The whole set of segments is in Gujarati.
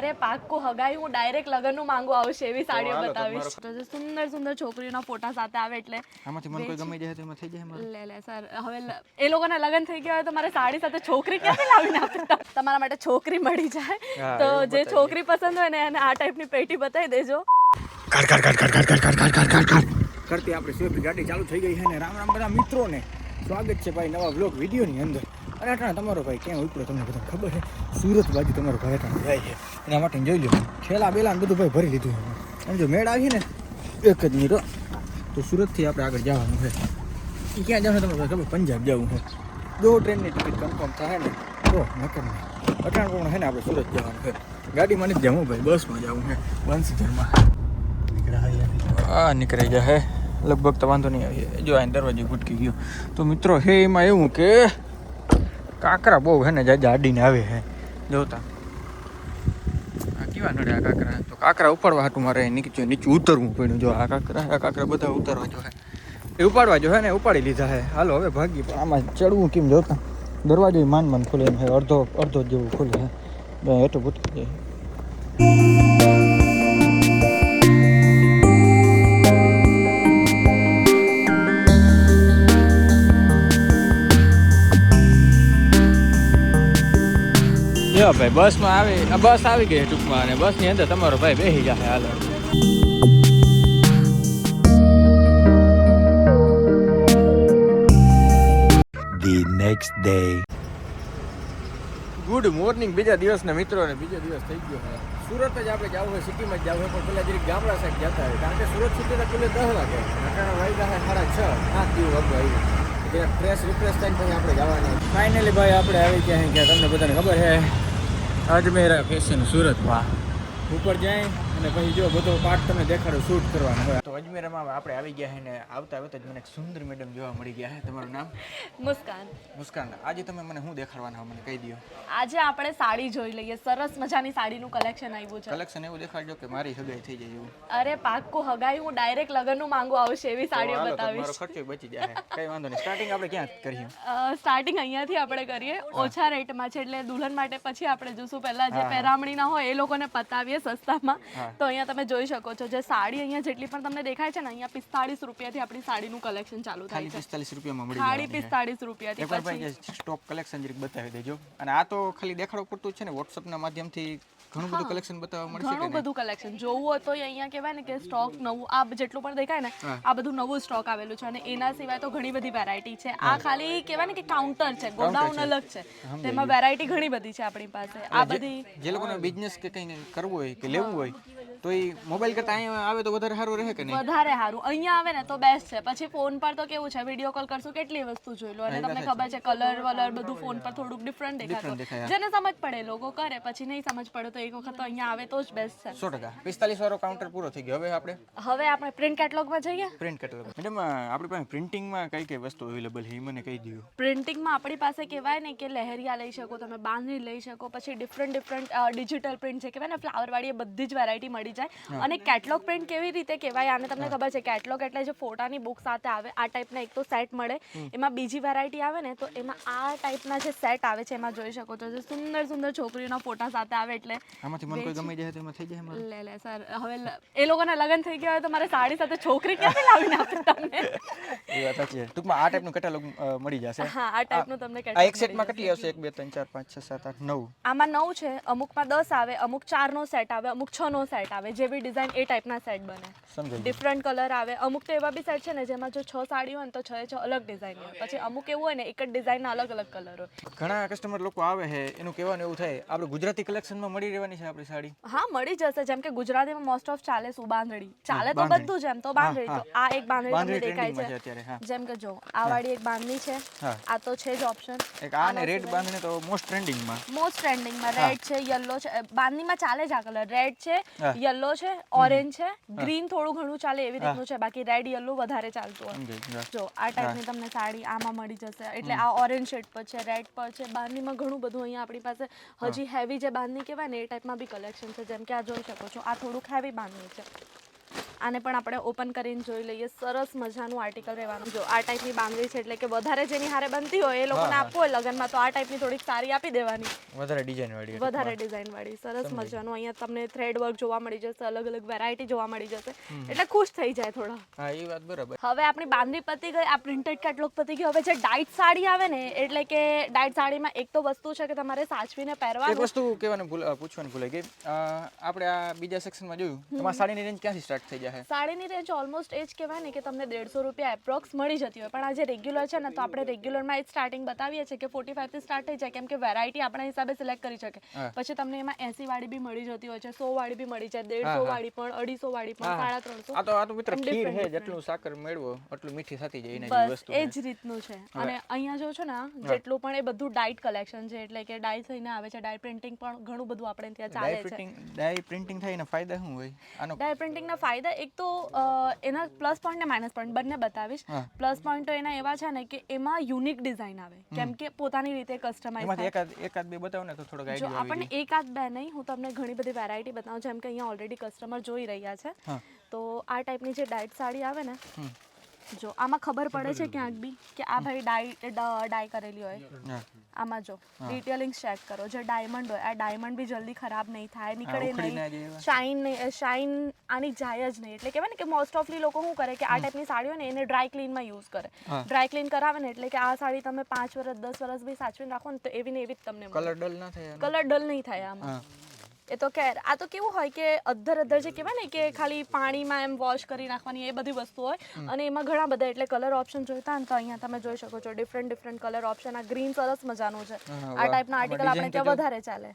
અરે પાક્કું હગાઈ હું ડાયરેક્ટ લગનનું માંગુ આવશે એવી સાડીઓ બતાવીશ. સુંદર સુંદર છોકરીઓના ફોટા સાથે આવે એટલે આમાંથી મને કોઈ ગમી જાય તો એમાં થઈ જાય મારું. લે સર હવે એ લોકોના લગન થઈ ગયા હોય તો મારે સાડી સાથે છોકરી ક્યાંથી લાવીને આપે? તમારા માટે છોકરી મળી જાય તો જે છોકરી પસંદ હોય ને એને આ ટાઈપની પેટી બતાવી દેજો. કરતી આપણી સ્વિફ્ટ ગાડી ચાલુ થઈ ગઈ છે ને રામ રામ બધા મિત્રોને સ્વાગત છે ભાઈ નવા વ્લોગ વિડીયોની અંદર. અને અટાણે તમારો ભાઈ ક્યાં ઉપડ્યો તમને બધાને ખબર છે? સુરત બાજુ તમારો ભાઈ અટાણે જાય છે એના માટે જોઈ લો છેલ્લા બેલા બધું ભાઈ ભરી લીધું છે. અને જો મેળ આવી ને એક જ મિનિટ તો સુરતથી આપણે આગળ જવાનું છે. એ ક્યાં જવાનું તમને ખબર? પંજાબ જવું છે. જો ટ્રેનની ટિકિટ કન્ફર્મ થાય ને તો નકર નહીં. અટાણ પણ છે ને આપણે સુરત જવાનું છે. ગાડીમાં નથી જવું ભાઈ, બસમાં જવું છે. બંસીજરમાં નીકળી જાય લગભગ તો વાંધો નહીં આવે. જો આ દરવાજે ભૂટકી ગયો તો મિત્રો હે એમાં એવું કે કાંકરા બહુ છે ને જાડીને આવે છે જોતા. આ કેવા નડે આ કાંકરા? તો કાંકરા ઉપાડવા હાટું મારે નીચું ઉતરવું પડ્યું. જો આ કાંકરા બધા ઉતારવા જો હે એ ઉપાડવા જો હે ને ઉપાડી લીધા હે. હાલો હવે ભાગી. પણ આમાં ચડવું કેમ જોતા? દરવાજો માંડ ખોલે એમ છે, અડધો જેવું ખોલે છે. હેઠું ભૂટકી જાય. જો ભાઈ બસમાં બસ આવી ગઈ ટૂંકમાં અને બસની અંદર તમારો ભાઈ બેસી જાય. હાલો the next day. Good morning બીજા દિવસના મિત્રો. ને બીજો દિવસ થઈ ગયો છે. સુરત જ આપણે જવું હોય, સિટીમાં જ જવું હોય, પણ પેલા જરીક ગામડા સાઈડ જતા હોય કારણ કે સુરત સિટી તો પેલે 10 વાગે અટાણા વાગ્યા 6:30 જેવું વાગવા આવ્યું. ફ્રેશ રિફ્રેશ થઈને પછી આપણે જવાના. ફાઇનલી ભાઈ આપણે આવી ગયા કે તમને બધાને ખબર છે અજમેરા ફેશન સુરતમાં ઉપર જાય અને પછી જો બધો પાર્ટ તમને દેખાડો શૂટ કરવાનો હોય. તો અજમેરામાં આપણે આવી ગયા છે ને આવતા જ મને એક સુંદર મેડમ જોવા મળી ગયા છે. તમારું નામ? મુસ્કાન. મુસ્કાન, આજે તમે મને શું દેખાડવાના મને કહી દો. આજે આપણે સાડી જોઈ લઈએ. સરસ મજાની સાડીનું કલેક્શન આવ્યું છે. કલેક્શન એવું દેખાડજો કે મારી હગાઈ થઈ જાય એવું. અરે પાક્કું હગાઈ હું ડાયરેક્ટ લગનનું માંગુ આવશે એવી સાડીઓ બતાવીશ. મારો ખર્ચો બચી જાય. કઈ વાંધો નહીં. સ્ટાર્ટિંગ આપણે ક્યાં કરીએ? સ્ટાર્ટિંગ અહીંયાથી આપણે કરીએ ઓછા રેટમાં છે એટલે દુલ્હન માટે પછી આપણે જોશું. પહેલા જે પહેરામણીના હોય એ લોકોને પતાવીએ સસ્તામાં. તો અહીંયા તમે જોઈ શકો છો જે સાડી અહીંયા જેટલી પણ તમને દેખાય છે ને અહીંયા 45 રૂપિયાથી આપણી સાડીનું કલેક્શન ચાલુ થાય છે. 45 રૂપિયામાં મળી જાય. 45 રૂપિયાથી. એકવાર ભાઈ સ્ટોક કલેક્શન જરીક બતાવી દેજો. અને આ તો ખાલી દેખાડો પૂરતું છે ને WhatsApp ના માધ્યમથી ઘણું બધું કલેક્શન બતાવવા મળશે. ઘણું બધું કલેક્શન જોવું હોય તો અહીંયા કહેવાય ને કે સ્ટોક નવું આ જેટલું પણ દેખાય ને આ બધું નવું સ્ટોક આવેલું છે. અને એના સિવાય તો ઘણી બધી વેરાયટી છે. આ ખાલી કહેવાય ને કે કાઉન્ટર છે, ગોડાઉન અલગ છે. તેમાં વેરાયટી ઘણી બધી છે આપણી પાસે. આ બધી જે લોકોને બિઝનેસ કે કંઈ કરવું હોય કે લેવું હોય તો એ મોબાઈલ કરતા અહીંયા આવે તો વધારે સારું રહે કે નહીં? વધારે સારું. અહીંયા આવે ને તો બેસ્ટ છે. પછી ફોન પર તો કેવું છે વિડીયો કોલ કરશું કેટલી વસ્તુ જોઈ લો અને તમને ખબર છે કલર વલર બધું ફોન પર થોડુંક ડિફરન્ટ દેખાતું. જેને સમજ પડે લોકો કરે, પછી નહીં સમજ પડે તો એક વખત તો અહીંયા આવે તો જ બેસ્ટ છે. 100%. 45 વાળો કાઉન્ટર પૂરો થઈ ગયો. હવે આપણે પ્રિન્ટ કેટલોગમાં જઈએ. પ્રિન્ટ કેટલોગ મેડમ આપણી પાસે પ્રિન્ટિંગમાં કઈ કઈ વસ્તુ અવેલેબલ છે એ મને કહી દો. પ્રિન્ટિંગમાં આપણી પાસે કહેવાય ને કે લહેરિયા લઈ શકો તમે, બાંધણી લઈ શકો, પછી ડિફરન્ટ ડિજિટલ પ્રિન્ટ છે કહેવાય ને ફ્લાવર વાળી, એ બધી જ વેરાયટી મળી જાય. અને કેટલોગ પ્રિન્ટ કેવી રીતે કહેવાય આને તમને ખબર છે? કેટલોગ એટલે જે ફોટાની બુક સાથે આવે આ ટાઈપના એક તો સેટ મળે. એમાં બીજી વેરાયટી આવે ને તો એમાં આ ટાઈપના જે સેટ આવે છે એમાં જોઈ શકો છો જે સુંદર સુંદર છોકરીઓના ફોટા સાથે આવે એટલે આમાંથી મને કોઈ ગમી જાય તો એમાં થઈ જાય મારું. લે સર હવે એ લોકોના લગન થઈ ગયા હોય તો મારે સાડી સાથે છોકરી ક્યાંથી લાવીને આપે તમને? એ વાત સાચી છે. ટૂંકમાં આ ટાઈપનું કેટલોગ મળી જશે. હા, આ ટાઈપનું તમને આ કેટલોગ. એક સેટમાં કેટલી આવશે? 1 2 3 4 5 6 7 8 9. આમાં 9 છે. અમુકમાં 10 આવે, અમુક 4 નો સેટ આવે, અમુક 6 નો સેટ આવે. જેવી ડિઝાઇન એ ટાઈપના સેટ બને. સમજાય. ડિફરન્ટ કલર આવે. અમુક તો એવા બી સેટ છે ને જેમાં જો 6 સાડી હોય ને તો 6 અલગ ડિઝાઇન હોય. પછી અમુક એવું હોય ને એક જ ડિઝાઇનના અલગ અલગ કલર હોય. ઘણા કસ્ટમર લોકો આવે છે એનું કહેવાનું એવું થાય આપણે ગુજરાતી કલેક્શનમાં મળી રહેવાની છે આપણી સાડી. હા, મળી જશે. જેમ કે ગુજરાતીમાં મોસ્ટ ઓફ ચાલે સુબાંધણી ચાલે તો બધું જ એમ તો બાંધણી. તો આ એક બાંધણી તમને દેખાય છે. જેમ કે જો આ વાળી એક બાંધણી છે. આ તો છે જ ઓપ્શન. એક આ ને રેડ બાંધણી તો મોસ્ટ ટ્રેન્ડિંગમાં રેડ છે, યલો છે. બાંધણીમાં ચાલે જ આ કલર. રેડ છે, યલો છે, ઓરેન્જ છે, ગ્રીન થોડું ઘણું ચાલે એવી રીતનું છે. બાકી રેડ યલો વધારે ચાલતું હોય. જો આ ટાઈપની તમને સાડી આમાં મળી જશે. એટલે આ ઓરેન્જ શેડ પર છે, રેડ પર છે. બાંધણીમાં ઘણું બધું અહીંયા આપણી પાસે હજી હેવી જે બાંધણી કહેવાય ને એ ટાઈપમાં બી કલેક્શન છે. જેમ કે આ જોઈ શકો છો આ થોડુંક હેવી બાંધણી છે. આને પણ આપણે ઓપન કરીને જોઈ લઈએ. સરસ મજાનું આર્ટિકલ રહેવાનું. જો આ ટાઈપની બાંધણી છે એટલે કે વધારે જેની હારે બનતી હોય એ લોકોને આપવું હોય લગનમાં તો આ ટાઈપની થોડીક સારી આપી દેવાની. વધારે ડિઝાઇન વાળી વધારે ડિઝાઇન વાળી સરસ મજાનું. અહીંયા તમને થ્રેડ વર્ક જોવા મળી જશે, અલગ અલગ વેરાયટી જોવા મળી જશે એટલે ખુશ થઈ જાય થોડા. હા એ વાત બરાબર. હવે આપણી બાંધણી પતી ગઈ, આ પ્રિન્ટેડ કેટલોગ પતી ગઈ. હવે જે ડાઇટ સાડી આવે ને એટલે કે ડાઇટ સાડીમાં એક તો વસ્તુ છે કે તમારે સાચવીને એક પહેરવાનું. વસ્તુ પૂછવાનું ભૂલાઈ ગઈ. આપણે આ બીજા સેક્શનમાં જોયું તમારા સાડીની રેન્જ ક્યાંથી સ્ટાર્ટ થઈ જાય? સાડીની રેન્જ ઓલમોસ્ટ એ જ કહેવાય ને કે તમને 150 રૂપિયા એપ્રોક્સ મળી જતી હોય. પણ આ જે રેગ્યુલર છે ને તો આપણે રેગ્યુલરમાં એ સ્ટાર્ટિંગ બતાવીએ છીએ કે 45 થી સ્ટાર્ટ થઈ જાય, કેમ કે વેરાયટી આપણા હિસાબે સિલેક્ટ કરી શકે. પછી તમને એમાં 80 વાળી બી મળી જતી હોય છે, 100 વાળી બી મળી જાય, 150 વાળી પણ, 250 વાળી પણ, 350. આ તો મિત્ર ખીર છે, જેટલું સાકર મેળવો એટલું મીઠી થતી જાય એની બસ વસ્તુ એ જ રીતનું છે. અને અહીંયા જો છો ને જેટલું પણ એ બધું ડાઇટ કલેક્શન છે એટલે કે ડાઇટ થઈને આવે છે. ડાઇટ પ્રિન્ટિંગ પણ ઘણું બધું આપણે ત્યાં ચાલે છે. ડાય પ્રિન્ટિંગ થાય એના ફાયદા શું હોય? આનો ડાય પ્રિન્ટિંગના ફાયદા એક તો એના પ્લસ પોઈન્ટ ને માઇનસ પોઈન્ટ બંને બતાવીશ. પ્લસ પોઈન્ટ તો એના એવા છે ને કે એમાં યુનિક ડિઝાઇન આવે, કેમ કે પોતાની રીતે કસ્ટમાઇઝ થાય. એકાદ બે બતાવો ને તો થોડોક જો આઈડિયા આપણને એકાદ બે નહીં, હું તમને ઘણી બધી વેરાયટી બતાવું. જેમ કે અહીંયા ઓલરેડી કસ્ટમર જોઈ રહ્યા છે તો આ ટાઈપની જે ડાઇટ સાડી આવે ને, જો આમાં ખબર પડે છે ક્યાંક બી કે આ ભાઈ ડાય કરેલી હોય. આમાં જો ડિટેલિંગ ચેક કરો. જે ડાયમંડ હોય આ ડાયમંડ બી જલ્દી ખરાબ નહીં થાય, નીકળે નહીં, શાઇન આની જાય જ નહીં. એટલે કહેવાય ને કે મોસ્ટ ઓફલી લોકો શું કરે કે આ ટાઈપની સાડી હોય ને એને ડ્રાય ક્લીનમાં યુઝ કરે. ડ્રાય ક્લીન કરાવે ને એટલે કે આ સાડી તમે 5 વર્ષ 10 વર્ષ બી સાચવીને રાખો ને તો એવી ને એવી જ તમને કલર ડલ ના થાય, કલર ડલ નહીં થાય આમાં. એ તો કે આ તો કેવું હોય કે અધ્ધર જે કહેવાય ને કે ખાલી પાણીમાં એમ વોશ કરી નાખવાની એ બધી વસ્તુ હોય. અને એમાં ઘણા બધા એટલે કલર ઓપ્શન જોઈતા ને તો અહીંયા તમે જોઈ શકો છો ડિફરન્ટ કલર ઓપ્શન. આ ગ્રીન સરસ મજાનું છે. આ ટાઈપના આર્ટિકલ આપણે ત્યાં વધારે ચાલે.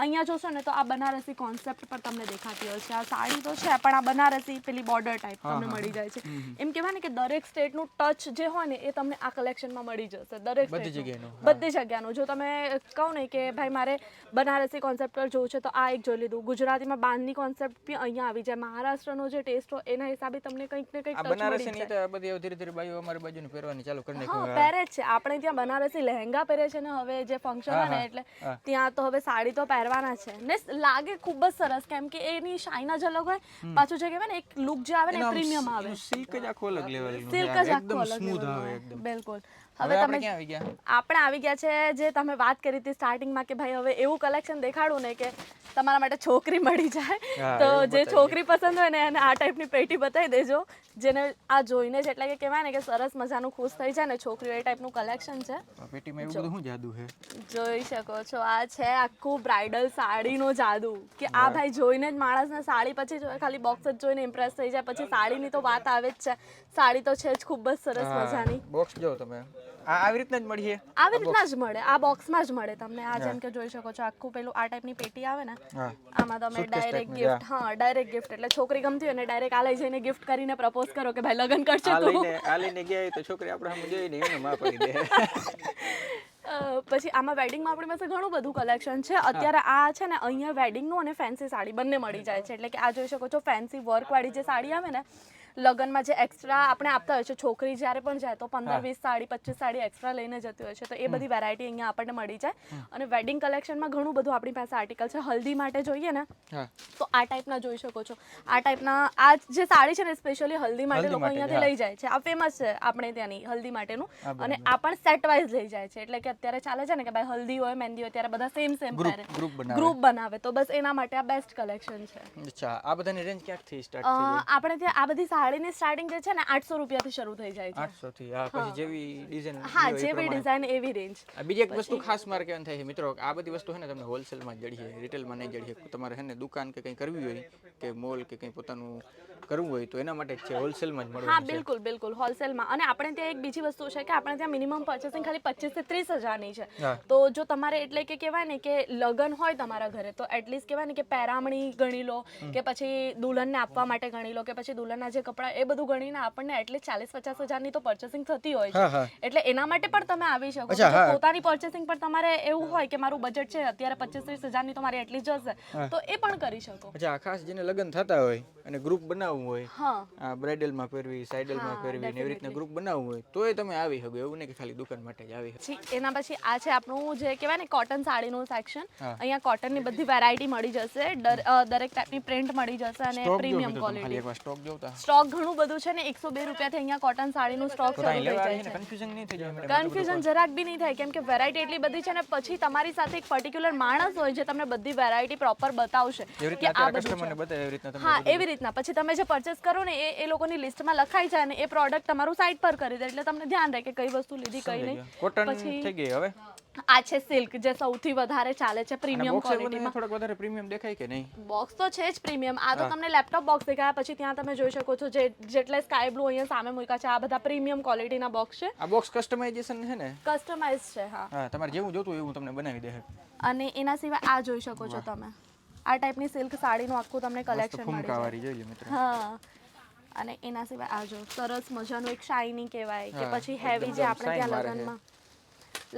અહીંયા જોશો ને તો આ બનારસી કોન્સેપ્ટ પર તમને દેખાતી હોય છે. આ સાડી તો છે પણ આ બનારસી પેલી બોર્ડર ટાઈપ તમને મળી જાય છે. એમ કહેવાય ને કે દરેક સ્ટેટનું ટચ જે હોય ને એ તમને આ કલેક્શનમાં મળી જશે. દરેક બધી જગ્યાનું. જો તમે કહો ને કે ભાઈ મારે બનારસી કોન્સેપ્ટ પર જોવું છે તો આ એક જોઈ લીધું. ગુજરાતીમાં બાંધની કોન્સેપ્ટ બી અહીંયા આવી જાય. મહારાષ્ટ્રનો જે ટેસ્ટ હોય એના હિસાબે તમને કંઈક ને કંઈક ટચ મળી જાય. તો બધી ધીરે ધીરે બાઈઓ અમારી બાજુની પહેરવાની ચાલુ કરી નાખી. હા પહેરે જ છે. આપણે ત્યાં બનારસી લહેંગા પહેરે છે ને હવે જે ફંક્શન હોય ને એટલે ત્યાં તો હવે સાડી તો પહેરવાના છે ને. લાગે ખૂબ જ સરસ, કેમ કે એની શાઇન જ અલગ હોય. પાછું જે કહેવાય ને એક લુક જે આવે ને પ્રીમિયમ આવે. સિલ્ક જ આખો અલગ લેવલનું, સિલ્ક જ આખો અલગ સ્મૂથ આવે એકદમ. બિલકુલ. હવે તમે ક્યાં આવી ગયા? આપણે આવી ગયા છે જે તમે વાત કરી હતી સ્ટાર્ટિંગમાં કે ભાઈ હવે એવું કલેક્શન દેખાડું ને કે તમારા માટે છોકરી મળી જાય. તો જે છોકરી પસંદ હોય ને એને આ ટાઈપની પેટી બતાવી દેજો, જેને આ જોઈને જ એટલે કે કહેવાય ને કે સરસ મજાનું ખુશ થઈ જાય ને છોકરીઓ. એ ટાઈપનું કલેક્શન છે. પેટીમાં એવું બધું શું જાદુ છે? જોઈ શકો છો આ છે આખું બ્રાઇડલ સાડીનો જાદુ. કે આ ભાઈ જોઈને જ માણસને સાડી પછી જોઈએ ખાલી બોક્સ જ જોઈને ઇમ્પ્રેસ થઈ જાય. પછી સાડીની તો વાત આવે જ છે. સાડી તો છે જ ખૂબ જ સરસ મજાની. બોક્સ જો તમે આવી રીતના જ મળી છે. આવી રીતના જ મળે, આ બોક્સમાં જ મળે તમને. આ જેમ કે જોઈ શકો છો આખું પેલું આ ટાઈપની પેટી આવે ને આમાં તમે ડાયરેક્ટ ગિફ્ટ. હા ડાયરેક્ટ ગિફ્ટ એટલે છોકરી ગમતી હોય ને ડાયરેક્ટ આ લઈ જઈને ગિફ્ટ કરીને પ્રપોઝ કરો કે ભાઈ લગ્ન કરશો તો. આ લઈને ગયા તો છોકરી આપણે સામે જોઈને એને માં પડી દે. પછી આમાં વેડિંગમાં આપણી પાસે ઘણું બધું કલેક્શન છે. અત્યારે આ છે ને અહીંયા વેડિંગનું અને ફેન્સી સાડી બંને મળી જાય છે. એટલે કે આ જોઈ શકો છો ફેન્સી વર્કવાળી જે સાડી આવે ને લગ્નમાં જે એક્સ્ટ્રા આપણે આપતા હોય છે. છોકરી જ્યારે પણ જાય તો 15-20 સાડી 25 સાડી એક્સ્ટ્રા લઈને જતી હોય છે. તો એ બધી વેરાયટી અહીંયા આપણને મળી જાય. અને વેડિંગ કલેક્શનમાં ઘણું બધું આપણી પાસે આર્ટિકલ છે. હલ્દી માટે જોઈએ ને તો આ ટાઈપના જોઈ શકો છો. આ ટાઈપના આ જે સાડી છે ને સ્પેશિયલી હલ્દી માટે લોકો અહીંયાથી લઈ જાય છે. આ ફેમસ છે આપણે ત્યાંની હલ્દી માટેનું. અને આ પણ સેટ વાઇઝ લઈ જાય છે. એટલે કે અત્યારે ચાલે છે ને કે ભાઈ હલ્દી હોય મહેંદી હોય ત્યારે બધા સેમ પહેરે, ગ્રુપ બનાવે. તો બસ એના માટે આ બેસ્ટ કલેક્શન છે. અચ્છા આ બધાની રેન્જ ક્યાંથી સ્ટાર્ટ થઈ જાય? આપણે ત્યાં આ બધી સાડીની સ્ટાર્ટિંગ જે છે ને 800 રૂપિયાથી શરૂ થઈ જાય છે. 800 થી. હા પછી જેવી ડિઝાઇન. હા જેવી ડિઝાઇન એવી રેન્જ. બીજી એક વસ્તુ ખાસ મારે કહેવાનું થાય છે મિત્રો, આ બધી વસ્તુ છે ને તમને હોલસેલમાં જ જડી છે, રિટેલમાં નહીં જડી છે. તમારે છે ને દુકાન કે કંઈ કરવી હોય કે મોલ કે કંઈ પોતાનું કરવું હોય તો એના માટે જ છે, હોલસેલમાં જ મળે. હા બિલકુલ બિલકુલ હોલસેલમાં. અને આપણે ત્યાં એક બીજી વસ્તુ છે કે આપણે ત્યાં મિનિમમ પર્ચેસિંગ ખાલી 25 થી 30 હજારની છે. તો જો તમારે એટલે કે કહેવાય ને કે લગન હોય તમારા ઘરે તો એટલીસ્ટ કહેવાય ને કે પહેરામણી ગણી લો કે પછી દુલ્હનને આપવા માટે ગણી લો કે પછી દુલ્હનના જે કપડાં એ બધું ગણીને આપણને એટલીસ્ટ 40-50 હજારની તો પર્ચેસિંગ થતી હોય હા, હા. છે એટલે એના માટે પણ તમે આવી શકો અચ્છા, છો હા. પોતાની પર્ચેસિંગ પર તમારે એવું હોય કે મારું બજેટ છે અત્યારે 25-30 હજારની તો મારી એટલી જશે તો એ પણ કરી શકો. અચ્છા ખાસ જેને લગ્ન થતા હોય અને ગ્રુપ બનાવવું હોય હા આ બ્રાઇડલમાં પહેરવી સાઇડલમાં હા, પહેરવી ને એવી રીતના ગ્રુપ બનાવવું હોય તોય તમે આવી શકો એવું નહીં કે ખાલી દુકાન માટે જ આવી શકો. પછી એના પછી આ છે આપણું જે કહેવાય ને કોટન સાડીનું સેક્શન. હા. અહીંયા કોટનની બધી વેરાયટી મળી જશે, દરેક ટાઈપની પ્રિન્ટ મળી જશે અને સ્ટોક જો પ્રીમિયમ મિત્રો તમે ખાલી ક્વોલિટી. એકવાર સ્ટોક જોતા સ્ટોક ઘણું બધું છે ને 102 રૂપિયાથી અહીંયા કોટન સાડીનું સ્ટોક તો શરૂ અહીં થઈ લેવા જાય આવીને છે. કન્ફ્યુઝન નહીં થઈ જાય મેડમ. કન્ફ્યુઝન જરાક બી નહીં થાય કેમ કે વેરાયટી એટલી બધી છે ને પછી તમારી સાથે એક પર્ટિક્યુલર માણસ હોય જે તમને બધી વેરાયટી પ્રોપર બતાવશે એવી કે રીતના આ અત્યારે બધું કસ્ટમરને છે. બતાવે એવી રીતના તમે હા એવી રીતના પછી તમે જે પરચેસ કરો ને એ લોકોની લિસ્ટમાં લખાઈ જાય ને એ પ્રોડક્ટ તમારું સાઇટ પર કરી દે એટલે તમને ધ્યાન રહે કે કઈ વસ્તુ લીધી કઈ નહીં. કોટન પછી થઈ ગઈ હવે આ છે સિલ્ક જે સૌથી વધારે ચાલે છે અને પ્રીમિયમ બોક્સ ક્વોલિટીમાં. થોડોક વધારે પ્રીમિયમ દેખાય કે નહીં? બોક્સ તો છે જ પ્રીમિયમ. આ તો તમને લેપટોપ બોક્સ દેખાયા પછી ત્યાં તમે જોઈ શકો છો જેટલે સ્કાય બ્લુ અહીંયા સામે મૂક્યા છે આ બધા પ્રીમિયમ ક્વોલિટીના બોક્સ છે. આ બોક્સ કસ્ટમાઇઝેશન છે ને? કસ્ટમાઇઝ છે હા. હા તમારે જેવું જોતું હોય એવું તમને બનાવી દે. અને એના સિવાય આ જોઈ શકો છો તમે આ ટાઈપની સિલ્ક સાડીનું આખું તમને કલેક્શન મળી ફૂમકા જાય. વાળી જોઈ લો મિત્રો. હા અને એના સિવાય આ જો સરસ મજાનું એક શાઇની કહેવાય કે હા, પછી હેવી જે આપણે shine ત્યાં મારે છે. લગ્નમાં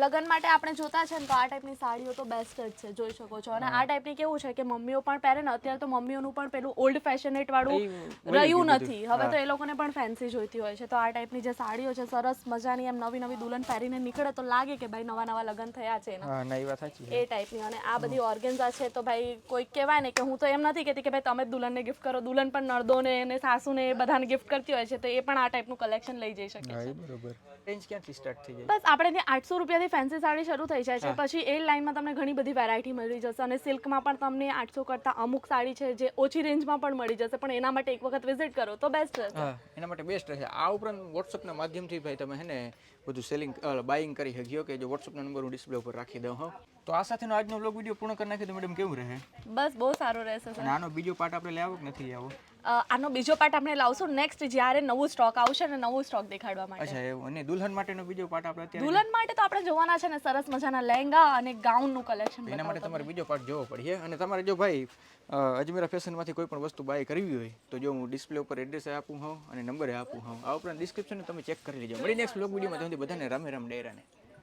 લગ્ન માટે આપણે જોતા છે ને તો આ ટાઈપની સાડીઓ તો બેસ્ટ જ છે જોઈ શકો છો. અને આ ટાઈપની કેવું છે કે મમ્મીઓ પણ પહેરે ને અત્યારે તો મમ્મીઓનું પણ પેલું ઓલ્ડ ફેશનેટ વાળું વળી રહ્યું ગયું નથી. બધું. હવે તો એ લોકોને પણ ફેન્સી જોઈતી હોય છે તો આ ટાઈપની જે સાડીઓ છે સરસ મજાની એમ નવી નવી દુલ્હન પહેરીને નીકળે તો લાગે કે ભાઈ નવા નવા લગ્ન થયા છે એના હા ના એ વાત સાચી છે. એ ટાઈપની. અને આ બધી ઓર્ગેન્ઝા છે તો ભાઈ કોઈ કહેવાય ને કે હું તો એમ નથી કહેતી કે ભાઈ તમે જ દુલ્હનને ગિફ્ટ કરો, દુલ્હન પણ નણદોને અને સાસુને એ બધાને ગિફ્ટ કરતી હોય છે તો એ પણ આ ટાઈપનું કલેક્શન લઈ જઈ શકે હા છે. એ બરોબર. રેન્જ ક્યાંથી સ્ટાર્ટ થઈ જાય? બસ આપણે ત્યાં 800 રૂપિયાથી ફેન્સી સાડી શરૂ થઈ જાય છે. પછી એ લાઇનમાં તમને ઘણી બધી વેરાયટી મળી જશે અને સિલ્કમાં પણ તમને 800 કરતાં અમુક સાડી છે જે ઓછી રેન્જમાં પણ મળી જશે પણ એના માટે એક વખત વિઝિટ કરો તો બેસ્ટ રહેશે. હા એના માટે બેસ્ટ રહેશે. આ ઉપરાંત વોટ્સઅપના માધ્યમથી ભાઈ તમે હે ને બધું સેલિંગ બાઇંગ કરી શકીઓ કે જો વોટ્સઅપનો નંબર હું ડિસ્પ્લે ઉપર રાખી દઉં. હા તો આ સાથેનો આજનો વ્લોગ વિડીયો પૂર્ણ કરી નાખીએ તો મેડમ કેવું રહે? બસ બહુ સારું રહેશે સર. અને આનો બીજો પાર્ટ આપણે લઈ આવો કે નથી લઈ આવો? આનો બીજો પાર્ટ આપણે લાવશું નેક્સ્ટ જ્યારે નવું સ્ટોક આવશે ને નવું સ્ટોક દેખાડવા માટે. અચ્છા એવું. અને દુલ્હન માટેનો બીજો પાર્ટ આપણે અત્યારે દુલ્હન માટે તો આપણે જોવાના છે ને સરસ મજાના લહેંગા અને ગાઉનનું કલેક્શન. એના માટે તમારે બીજો પાર્ટ જોવો પડશે. અને તમારે જો ભાઈ અજમેરા ફેશનમાંથી કોઈ પણ વસ્તુ બાય કરવી હોય તો જો હું ડિસ્પ્લે ઉપર એડ્રેસ આપું હોઉં અને નંબરે આપું હોઉં. આ ઉપરાંત ડિસ્ક્રિપ્શન તમે ચેક કરી લેજો. મળી નેક્સ્ટ વ્લોગ વિડીયોમાં. ત્યાં સુધી બધાને રામે રામ ડેરાને.